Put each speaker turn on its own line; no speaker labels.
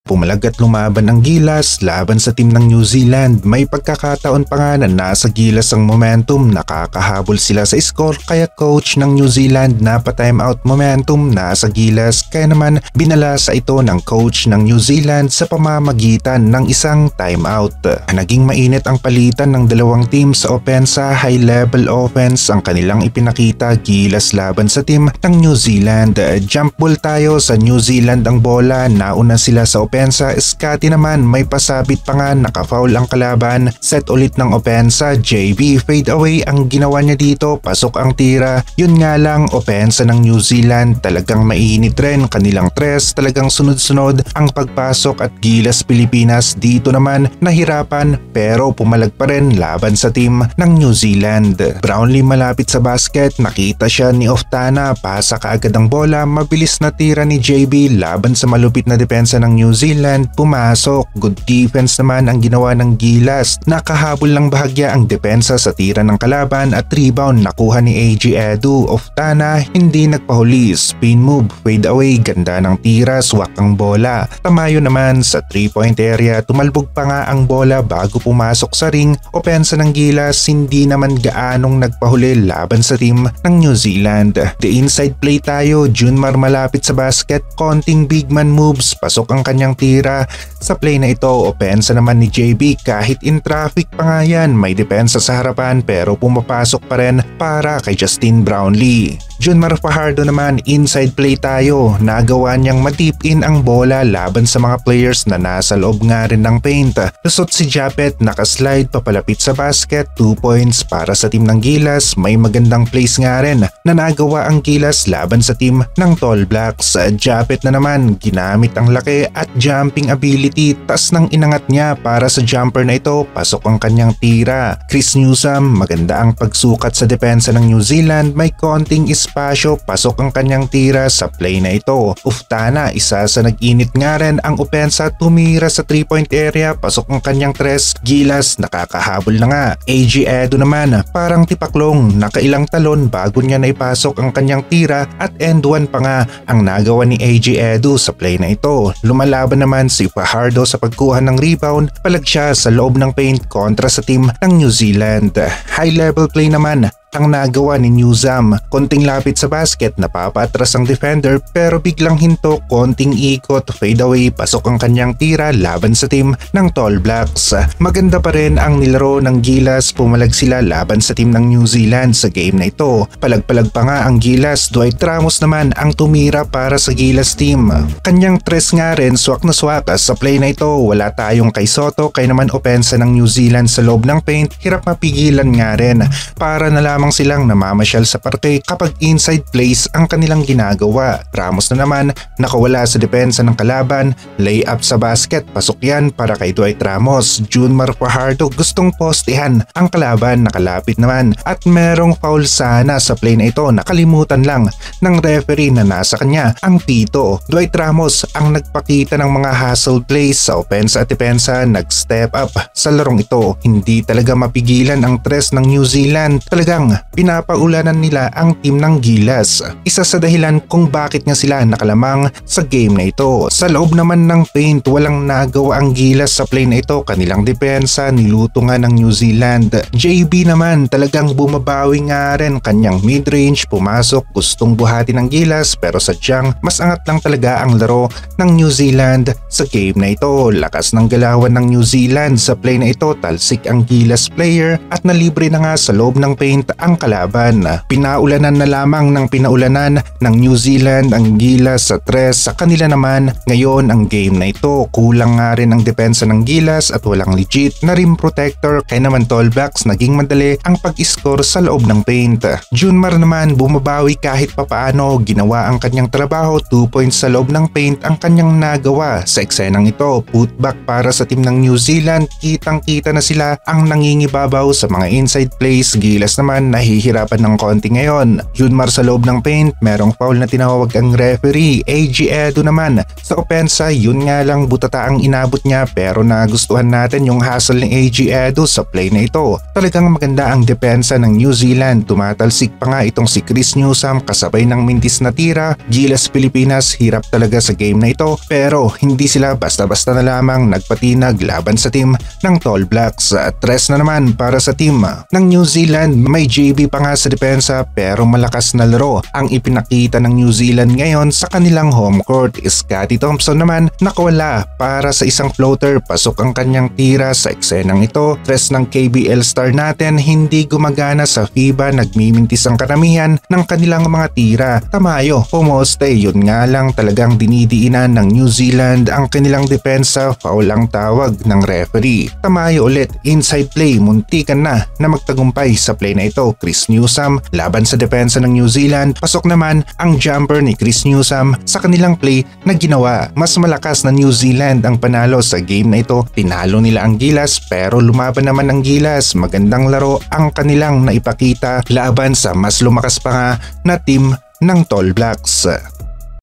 Pumalag at lumaban ang Gilas laban sa team ng New Zealand. May pagkakataon pa nga na nasa Gilas ang momentum, nakakahabol sila sa score kaya coach ng New Zealand na pa-time out momentum nasa Gilas kaya naman binalasa ito ng coach ng New Zealand sa pamamagitan ng isang timeout. Naging mainit ang palitan ng dalawang team sa opensa, high level offense ang kanilang ipinakita. Gilas laban sa team ng New Zealand. Jump ball tayo sa New Zealand ang bola, nauna sila sa opensa. Scotty naman may pasabit pa nga, naka-foul ang kalaban. Set ulit ng opensa, JB fade away ang ginawa niya dito, pasok ang tira. Yun nga lang, opensa ng New Zealand talagang mainit rin, kanilang tres talagang sunod-sunod ang pagpasok at Gilas Pilipinas dito naman nahirapan pero pumalag pa rin laban sa team ng New Zealand. Brownlee malapit sa basket, nakita siya ni Oftana, pasa kaagad ang bola, mabilis na tira ni JB laban sa malupit na depensa ng New Zealand, pumasok. Good defense naman ang ginawa ng Gilas, nakahabol lang bahagya ang depensa sa tira ng kalaban at rebound nakuha ni AG Edu. Oftana hindi nagpahuli, spin move, fade away, ganda ng tira, swak ang bola. Tamayo naman sa 3-point area, tumalbog pa nga ang bola bago pumasok sa ring. Opensa ng Gilas hindi naman gaanong nagpahuli laban sa team ng New Zealand. The inside play tayo, Junmar malapit sa basket, konting big man moves, pasok ang kanyang tira. Sa play na ito, opensa naman ni JB kahit in traffic pa nga yan, may depensa sa harapan pero pumapasok pa rin para kay Justin Brownlee. Junmar Fajardo naman, inside play tayo, nagawa niyang matip in ang bola laban sa mga players na nasa loob nga rin ng paint. Lusot si Japet, nakaslide papalapit sa basket, 2 points para sa team ng Gilas. May magandang plays nga rin na nagawa ang Gilas laban sa team ng Tall Blacks. Japet na naman, ginamit ang laki at jumping ability, tas nang inangat niya para sa jumper na ito, pasok ang kanyang tira. Chris Newsome, maganda ang pagsukat sa depensa ng New Zealand, may konting espasyo, pasok ang kanyang tira sa play na ito. Oftana, isa sa nag-init nga rin ang opensa, tumira sa 3-point area, pasok ang kanyang tres. Gilas nakakahabol na nga. AG Edu naman, parang tipaklong, nakailang talon bago niya naipasok ang kanyang tira at end one pa nga ang nagawa ni AG Edu sa play na ito. Lumalaban naman si Fajardo sa pagkuha ng rebound, palag siya sa loob ng paint kontra sa team ng New Zealand. High level play naman ang nagawa ni Newsome, konting lapit sa basket, napapatras ang defender pero biglang hinto, konting ikot, fade away, pasok ang kanyang tira laban sa team ng Tall Blacks. Maganda pa rin ang nilaro ng Gilas, pumalag sila laban sa team ng New Zealand sa game na ito. Palag-palag pa nga ang Gilas, Dwight Ramos naman ang tumira para sa Gilas team. Kanyang tres nga rin, swak na swak. Sa play na ito, wala tayong kay Soto, kaya naman opensa ng New Zealand sa loob ng paint, hirap mapigilan nga rin. Para na lamang silang namamasyal sa parke kapag inside plays ang kanilang ginagawa. Ramos na naman, nakawala sa depensa ng kalaban, layup sa basket, pasok yan para kay Dwight Ramos. Junmar Fajardo gustong postehan ang kalaban, nakalapit naman at merong foul sana sa play na ito, nakalimutan lang ng referee na nasa kanya ang pito. Dwight Ramos ang nagpakita ng mga hustle plays sa opensa at depensa, nag-step up sa larong ito. Hindi talaga mapigilan ang tres ng New Zealand, talagang pinapaulanan nila ang team ng Gilas. Isa sa dahilan kung bakit nga sila nakalamang sa game na ito. Sa loob naman ng paint, walang nagawa ang Gilas sa play na ito, kanilang depensa niluto nga ng New Zealand. JB naman talagang bumabawi nga rin, kanyang mid-range pumasok, gustong buhatin ng Gilas pero sadyang mas angat lang talaga ang laro ng New Zealand sa game na ito. Lakas ng galawan ng New Zealand sa play na ito, talsik ang Gilas player at nalibre na nga sa loob ng paint ang kalaban. Pinaulanan na lamang ng pinaulanan ng New Zealand ang Gilas sa tres. Sa kanila naman ngayon ang game na ito, kulang nga rin ang depensa ng Gilas at walang legit na rim protector, kaya naman Tall Blacks naging madali ang pag-score sa loob ng paint. Junmar naman bumabawi kahit papaano, ginawa ang kanyang trabaho, 2 points sa loob ng paint ang kanyang nagawa sa eksenang ito. Putback para sa team ng New Zealand, kitang kita na sila ang nangingibabaw sa mga inside plays. Gilas naman naman nahihirapan ng konti ngayon. Junmar sa loob ng paint, merong foul na tinawag ang referee. AG Edo naman sa opensa, yun nga lang butata ang inabot niya pero nagustuhan natin yung hustle ni AG Edo sa play na ito. Talagang maganda ang depensa ng New Zealand. Tumatalsik pa nga itong si Chris Newsome kasabay ng mintis na tira. Gilas Pilipinas hirap talaga sa game na ito pero hindi sila basta-basta na lamang nagpatinag laban sa team ng Tall Blacks. Tres na naman para sa team ng New Zealand. May JB pa nga sa depensa pero malakas na laro ang ipinakita ng New Zealand ngayon sa kanilang home court. Scottie Thompson naman nakawala para sa isang floater. Pasok ang kanyang tira sa eksenang ito. Tres ng KBL star natin hindi gumagana sa FIBA. Nagmimintis ang karamihan ng kanilang mga tira. Tamayo, pumoste. Yun nga lang talagang dinidiinan ng New Zealand ang kanilang depensa. Foul ang tawag ng referee. Tamayo ulit, inside play, muntikan na magtagumpay sa play na ito. Chris Newsome laban sa depensa ng New Zealand. Pasok naman ang jumper ni Chris Newsome sa kanilang play na ginawa. Mas malakas na New Zealand ang panalo sa game na ito. Tinalo nila ang Gilas pero lumaban naman ang Gilas. Magandang laro ang kanilang naipakita laban sa mas lumakas pa nga na team ng Tall Blacks.